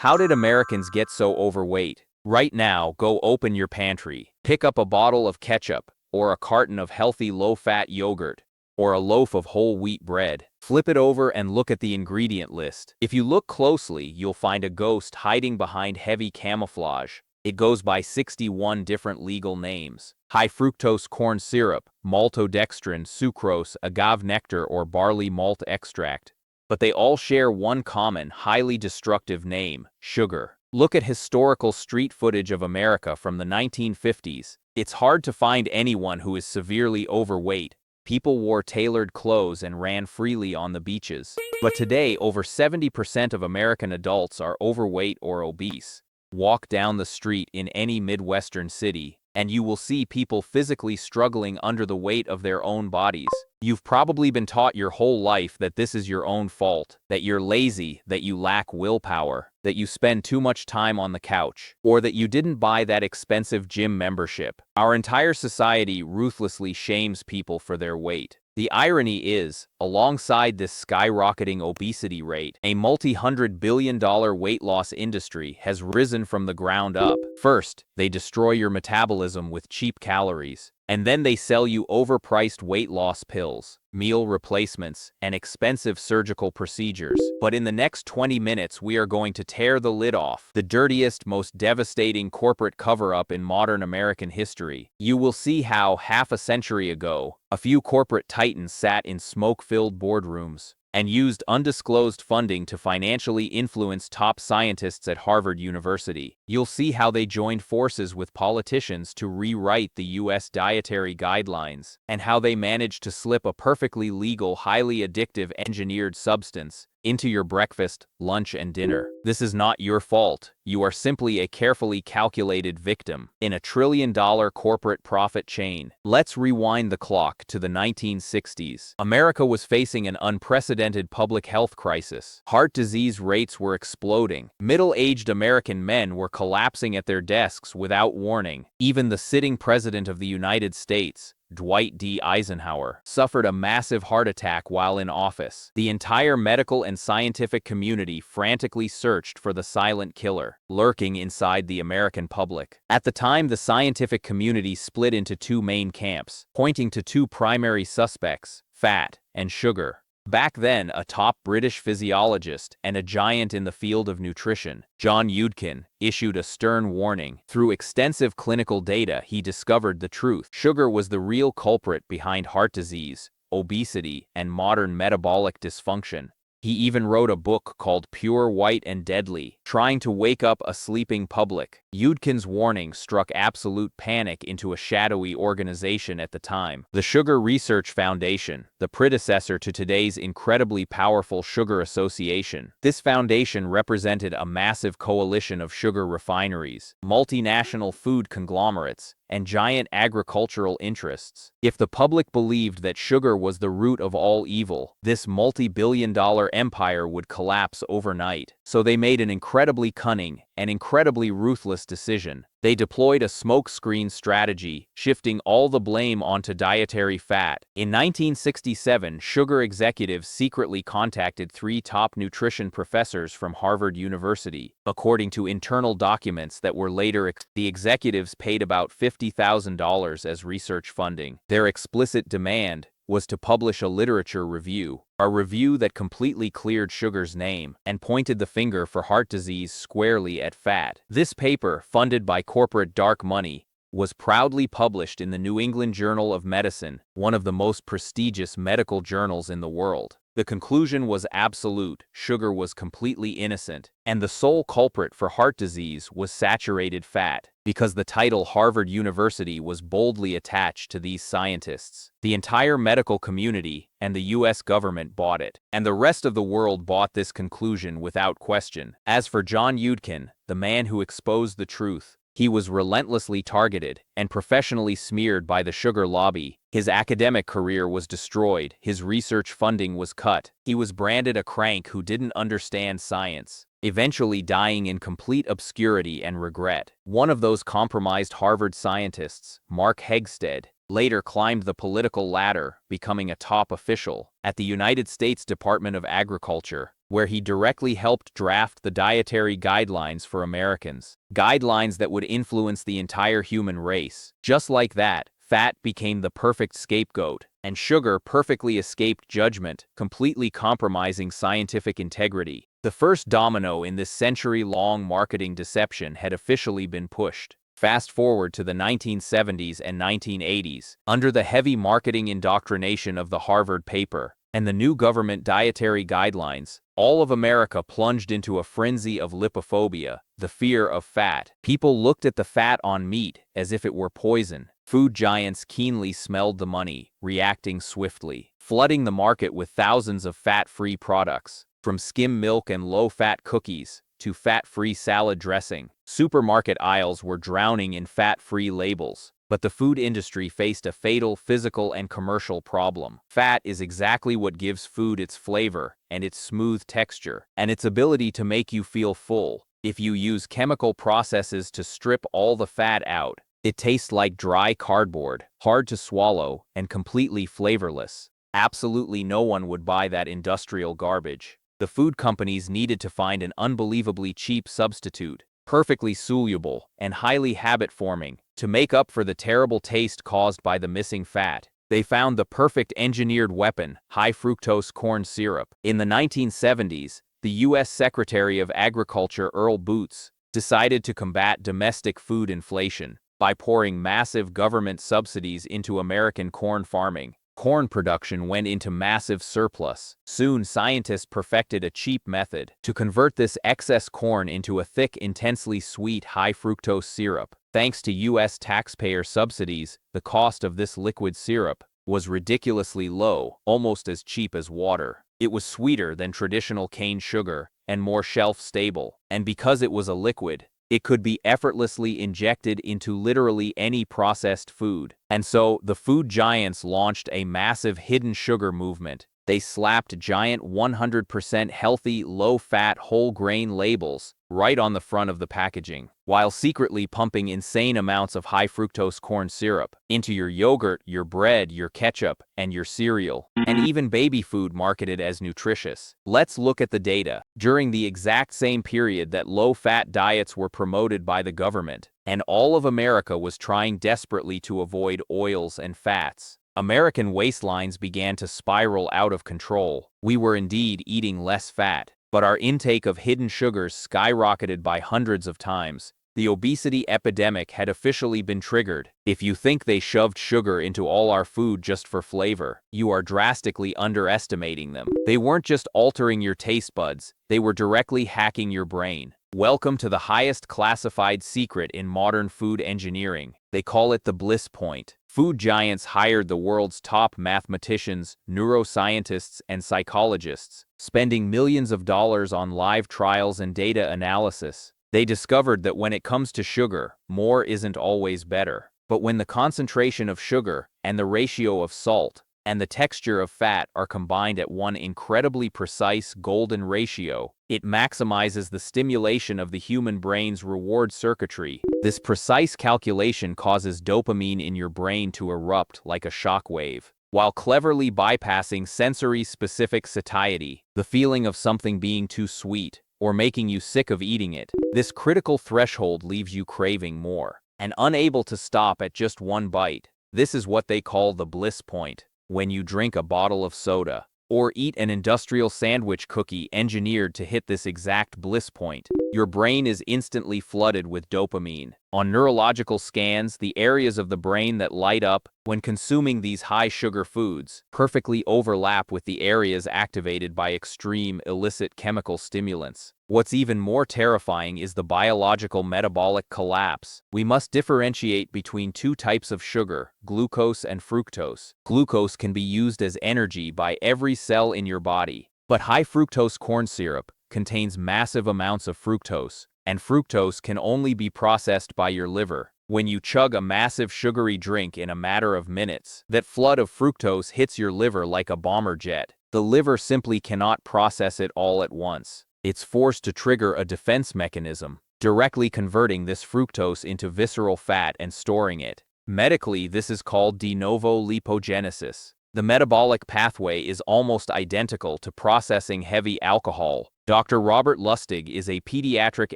How did Americans get so overweight? Right now, go open your pantry. Pick up a bottle of ketchup, or a carton of healthy low-fat yogurt, or a loaf of whole wheat bread. Flip it over and look at the ingredient list. If you look closely, you'll find a ghost hiding behind heavy camouflage. It goes by 61 different legal names: high fructose corn syrup, maltodextrin, sucrose, agave nectar, or barley malt extract. But they all share one common, highly destructive name: sugar. Look at historical street footage of America from the 1950s. It's hard to find anyone who is severely overweight. People wore tailored clothes and ran freely on the beaches. But today, over 70% of American adults are overweight or obese. Walk down the street in any Midwestern city, and you will see people physically struggling under the weight of their own bodies. You've probably been taught your whole life that this is your own fault, that you're lazy, that you lack willpower, that you spend too much time on the couch, or that you didn't buy that expensive gym membership. Our entire society ruthlessly shames people for their weight. The irony is, alongside this skyrocketing obesity rate, a multi-hundred-billion-dollar weight loss industry has risen from the ground up. First, they destroy your metabolism with cheap calories, and then they sell you overpriced weight loss pills, meal replacements, and expensive surgical procedures. But in the next 20 minutes, we are going to tear the lid off the dirtiest, most devastating corporate cover-up in modern American history. You will see how, half a century ago, a few corporate titans sat in smoke-filled boardrooms and used undisclosed funding to financially influence top scientists at Harvard University. You'll see how they joined forces with politicians to rewrite the U.S. dietary guidelines, and how they managed to slip a perfectly legal, highly addictive engineered substance into your breakfast, lunch, and dinner. This is not your fault. You are simply a carefully calculated victim in a trillion-dollar corporate profit chain. Let's rewind the clock to the 1960s. America was facing an unprecedented public health crisis. Heart disease rates were exploding. Middle-aged American men were collapsing at their desks without warning. Even the sitting president of the United States, Dwight D. Eisenhower, suffered a massive heart attack while in office. The entire medical and scientific community frantically searched for the silent killer, lurking inside the American public. At the time, the scientific community split into two main camps, pointing to two primary suspects: fat and sugar. Back then, a top British physiologist and a giant in the field of nutrition, John Yudkin, issued a stern warning. Through extensive clinical data, he discovered the truth. Sugar was the real culprit behind heart disease, obesity, and modern metabolic dysfunction. He even wrote a book called Pure, White, and Deadly, trying to wake up a sleeping public. Yudkin's warning struck absolute panic into a shadowy organization at the time, the Sugar Research Foundation, the predecessor to today's incredibly powerful Sugar Association. This foundation represented a massive coalition of sugar refineries, multinational food conglomerates, and giant agricultural interests. If the public believed that sugar was the root of all evil, this multi-billion-dollar empire would collapse overnight. So they made an incredibly cunning and incredibly ruthless decision. They deployed a smokescreen strategy, shifting all the blame onto dietary fat. In 1967, sugar executives secretly contacted three top nutrition professors from Harvard University. According to internal documents that were later the executives paid about $50,000 as research funding. Their explicit demand was to publish a literature review, a review that completely cleared sugar's name and pointed the finger for heart disease squarely at fat. This paper, funded by corporate dark money, was proudly published in the New England Journal of Medicine, one of the most prestigious medical journals in the world. The conclusion was absolute: sugar was completely innocent, and the sole culprit for heart disease was saturated fat. Because the title Harvard University was boldly attached to these scientists, the entire medical community and the US government bought it, and the rest of the world bought this conclusion without question. As for John Yudkin, the man who exposed the truth, he was relentlessly targeted and professionally smeared by the sugar lobby. His academic career was destroyed, his research funding was cut, he was branded a crank who didn't understand science, eventually dying in complete obscurity and regret. One of those compromised Harvard scientists, Mark Hegsted, later climbed the political ladder, becoming a top official at the United States Department of Agriculture. where he directly helped draft the dietary guidelines for Americans. Guidelines that would influence the entire human race. Just like that, fat became the perfect scapegoat, and sugar perfectly escaped judgment, completely compromising scientific integrity. The first domino in this century-long marketing deception had officially been pushed. Fast forward to the 1970s and 1980s, under the heavy marketing indoctrination of the Harvard paper and the new government dietary guidelines, all of America plunged into a frenzy of lipophobia, the fear of fat. People looked at the fat on meat as if it were poison. Food giants keenly smelled the money, reacting swiftly, flooding the market with thousands of fat-free products, from skim milk and low-fat cookies to fat-free salad dressing. Supermarket aisles were drowning in fat-free labels. But the food industry faced a fatal physical and commercial problem. Fat is exactly what gives food its flavor and its smooth texture, and its ability to make you feel full. If you use chemical processes to strip all the fat out, it tastes like dry cardboard, hard to swallow, and completely flavorless. Absolutely no one would buy that industrial garbage. The food companies needed to find an unbelievably cheap substitute, perfectly soluble and highly habit-forming, to make up for the terrible taste caused by the missing fat. They found the perfect engineered weapon, high fructose corn syrup. In the 1970s, the U.S. Secretary of Agriculture Earl Boots decided to combat domestic food inflation by pouring massive government subsidies into American corn farming. Corn production went into massive surplus. Soon, scientists perfected a cheap method to convert this excess corn into a thick, intensely sweet high fructose syrup. Thanks to U.S. taxpayer subsidies, the cost of this liquid syrup was ridiculously low, almost as cheap as water. It was sweeter than traditional cane sugar and more shelf-stable. And because it was a liquid, it could be effortlessly injected into literally any processed food. And so, the food giants launched a massive hidden sugar movement. They slapped giant 100% healthy, low-fat, whole-grain labels right on the front of the packaging, while secretly pumping insane amounts of high-fructose corn syrup into your yogurt, your bread, your ketchup, and your cereal, and even baby food marketed as nutritious. Let's look at the data. During the exact same period that low-fat diets were promoted by the government, and all of America was trying desperately to avoid oils and fats, American waistlines began to spiral out of control. We were indeed eating less fat, but our intake of hidden sugars skyrocketed by hundreds of times. The obesity epidemic had officially been triggered. If you think they shoved sugar into all our food just for flavor, you are drastically underestimating them. They weren't just altering your taste buds, they were directly hacking your brain. Welcome to the highest classified secret in modern food engineering. They call it the Bliss Point. Food giants hired the world's top mathematicians, neuroscientists, and psychologists, spending millions of dollars on live trials and data analysis. They discovered that when it comes to sugar, more isn't always better. But when the concentration of sugar and the ratio of salt and the texture of fat are combined at one incredibly precise golden ratio, it maximizes the stimulation of the human brain's reward circuitry. This precise calculation causes dopamine in your brain to erupt like a shock wave, while cleverly bypassing sensory-specific satiety, the feeling of something being too sweet or making you sick of eating it. This critical threshold leaves you craving more and unable to stop at just one bite. This is what they call the bliss point. When you drink a bottle of soda or eat an industrial sandwich cookie engineered to hit this exact bliss point, your brain is instantly flooded with dopamine. On neurological scans, the areas of the brain that light up when consuming these high-sugar foods perfectly overlap with the areas activated by extreme illicit chemical stimulants. What's even more terrifying is the biological metabolic collapse. We must differentiate between two types of sugar, glucose and fructose. Glucose can be used as energy by every cell in your body, but high fructose corn syrup contains massive amounts of fructose, and fructose can only be processed by your liver. When you chug a massive sugary drink in a matter of minutes, that flood of fructose hits your liver like a bomber jet. The liver simply cannot process it all at once. It's forced to trigger a defense mechanism, directly converting this fructose into visceral fat and storing it. Medically, this is called de novo lipogenesis. The metabolic pathway is almost identical to processing heavy alcohol. Dr. Robert Lustig is a pediatric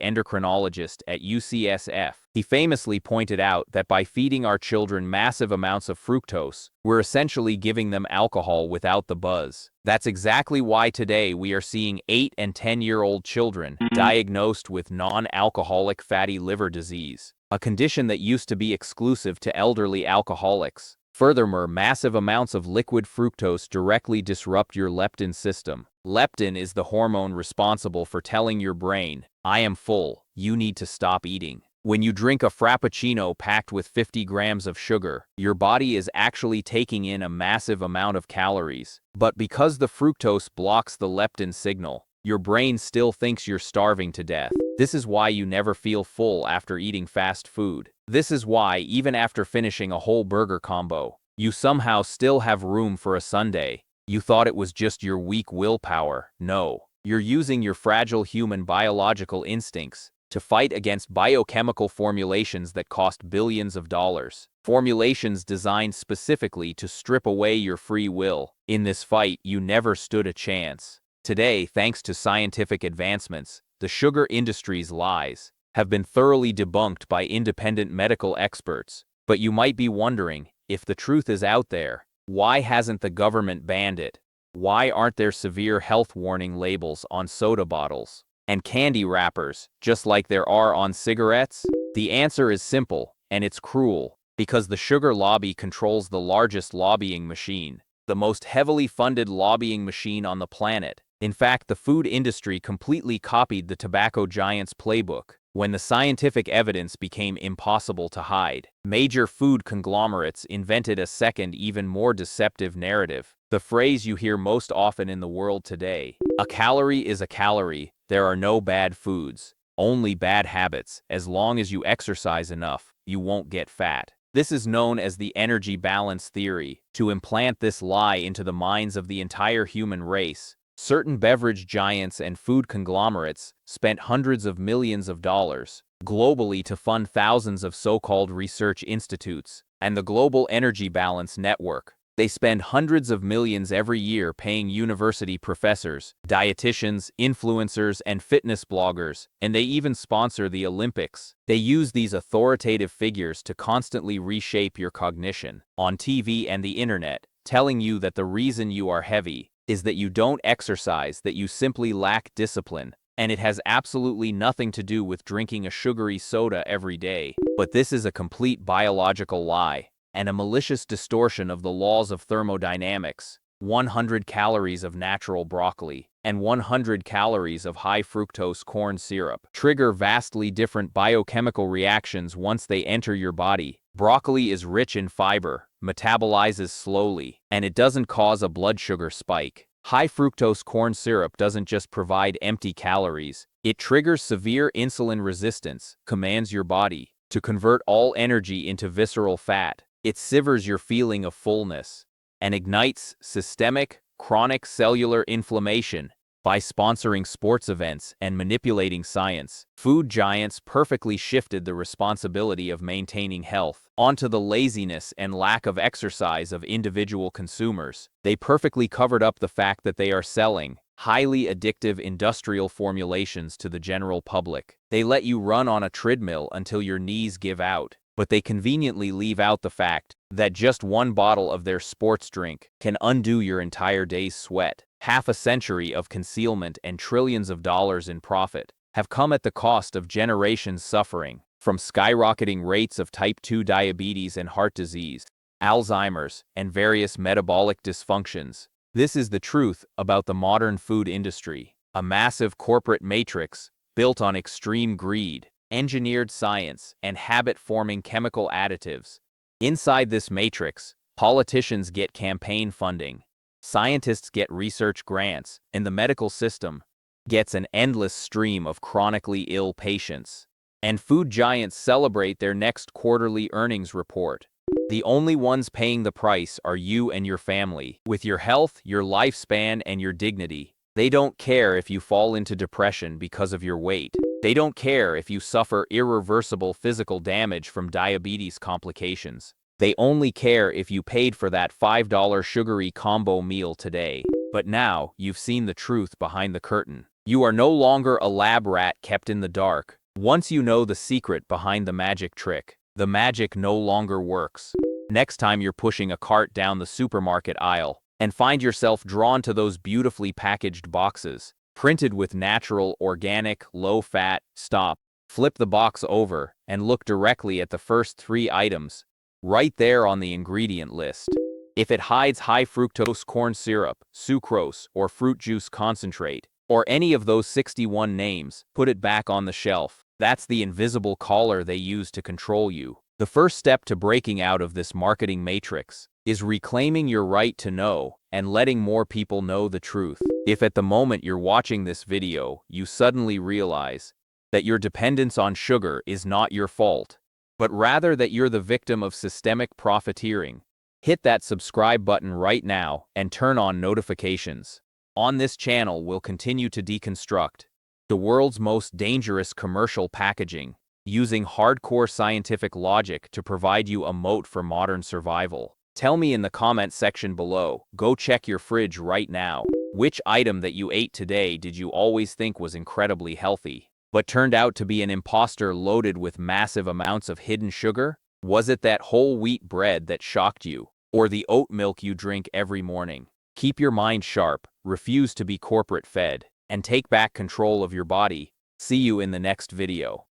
endocrinologist at UCSF. He famously pointed out that by feeding our children massive amounts of fructose, we're essentially giving them alcohol without the buzz. That's exactly why today we are seeing 8 and 10-year-old children diagnosed with non-alcoholic fatty liver disease, a condition that used to be exclusive to elderly alcoholics. Furthermore, massive amounts of liquid fructose directly disrupt your leptin system. Leptin is the hormone responsible for telling your brain, "I am full, you need to stop eating." When you drink a frappuccino packed with 50 grams of sugar, your body is actually taking in a massive amount of calories. But because the fructose blocks the leptin signal, your brain still thinks you're starving to death. This is why you never feel full after eating fast food. This is why, even after finishing a whole burger combo, you somehow still have room for a sundae. You thought it was just your weak willpower. No, you're using your fragile human biological instincts to fight against biochemical formulations that cost billions of dollars. Formulations designed specifically to strip away your free will. In this fight, you never stood a chance. Today, thanks to scientific advancements, the sugar industry's lies have been thoroughly debunked by independent medical experts. But you might be wondering, if the truth is out there, why hasn't the government banned it? Why aren't there severe health warning labels on soda bottles and candy wrappers, just like there are on cigarettes? The answer is simple, and it's cruel, because the sugar lobby controls the largest lobbying machine, the most heavily funded lobbying machine on the planet. In fact, the food industry completely copied the tobacco giant's playbook. When the scientific evidence became impossible to hide, major food conglomerates invented a second, even more deceptive narrative. The phrase you hear most often in the world today: "A calorie is a calorie. There are no bad foods, only bad habits. As long as you exercise enough, you won't get fat." This is known as the energy balance theory. To implant this lie into the minds of the entire human race, certain beverage giants and food conglomerates spent hundreds of millions of dollars globally to fund thousands of so-called research institutes and the Global Energy Balance Network. They spend hundreds of millions every year paying university professors, dietitians, influencers, and fitness bloggers, and they even sponsor the Olympics. They use these authoritative figures to constantly reshape your cognition on TV and the internet, telling you that the reason you are heavy is that you don't exercise, that you simply lack discipline, and it has absolutely nothing to do with drinking a sugary soda every day. But this is a complete biological lie and a malicious distortion of the laws of thermodynamics. 100 calories of natural broccoli and 100 calories of high fructose corn syrup trigger vastly different biochemical reactions once they enter your body. Broccoli is rich in fiber, metabolizes slowly, and it doesn't cause a blood sugar spike. High fructose corn syrup doesn't just provide empty calories, it triggers severe insulin resistance, commands your body to convert all energy into visceral fat. It severs your feeling of fullness and ignites systemic, chronic cellular inflammation. By sponsoring sports events and manipulating science, food giants perfectly shifted the responsibility of maintaining health onto the laziness and lack of exercise of individual consumers. They perfectly covered up the fact that they are selling highly addictive industrial formulations to the general public. They let you run on a treadmill until your knees give out, but they conveniently leave out the fact that just one bottle of their sports drink can undo your entire day's sweat. Half a century of concealment and trillions of dollars in profit have come at the cost of generations suffering from skyrocketing rates of type 2 diabetes and heart disease, Alzheimer's, and various metabolic dysfunctions. This is the truth about the modern food industry, a massive corporate matrix built on extreme greed, engineered science, and habit-forming chemical additives. Inside this matrix, politicians get campaign funding, scientists get research grants, and the medical system gets an endless stream of chronically ill patients. And food giants celebrate their next quarterly earnings report. The only ones paying the price are you and your family, with your health, your lifespan, and your dignity. They don't care if you fall into depression because of your weight. They don't care if you suffer irreversible physical damage from diabetes complications. They only care if you paid for that $5 sugary combo meal today. But now, you've seen the truth behind the curtain. You are no longer a lab rat kept in the dark. Once you know the secret behind the magic trick, the magic no longer works. Next time you're pushing a cart down the supermarket aisle and find yourself drawn to those beautifully packaged boxes, printed with natural, organic, low-fat, stop. Flip the box over and look directly at the first 3 items, right there on the ingredient list. If it hides high fructose corn syrup, sucrose, or fruit juice concentrate, or any of those 61 names, put it back on the shelf. That's the invisible collar they use to control you. The first step to breaking out of this marketing matrix is reclaiming your right to know and letting more people know the truth. If at the moment you're watching this video, you suddenly realize that your dependence on sugar is not your fault, but rather that you're the victim of systemic profiteering, hit that subscribe button right now and turn on notifications. On this channel, we'll continue to deconstruct the world's most dangerous commercial packaging, using hardcore scientific logic to provide you a moat for modern survival. Tell me in the comment section below. Go check your fridge right now. Which item that you ate today did you always think was incredibly healthy, but turned out to be an imposter loaded with massive amounts of hidden sugar? Was it that whole wheat bread that shocked you, or the oat milk you drink every morning? Keep your mind sharp, refuse to be corporate fed, and take back control of your body. See you in the next video.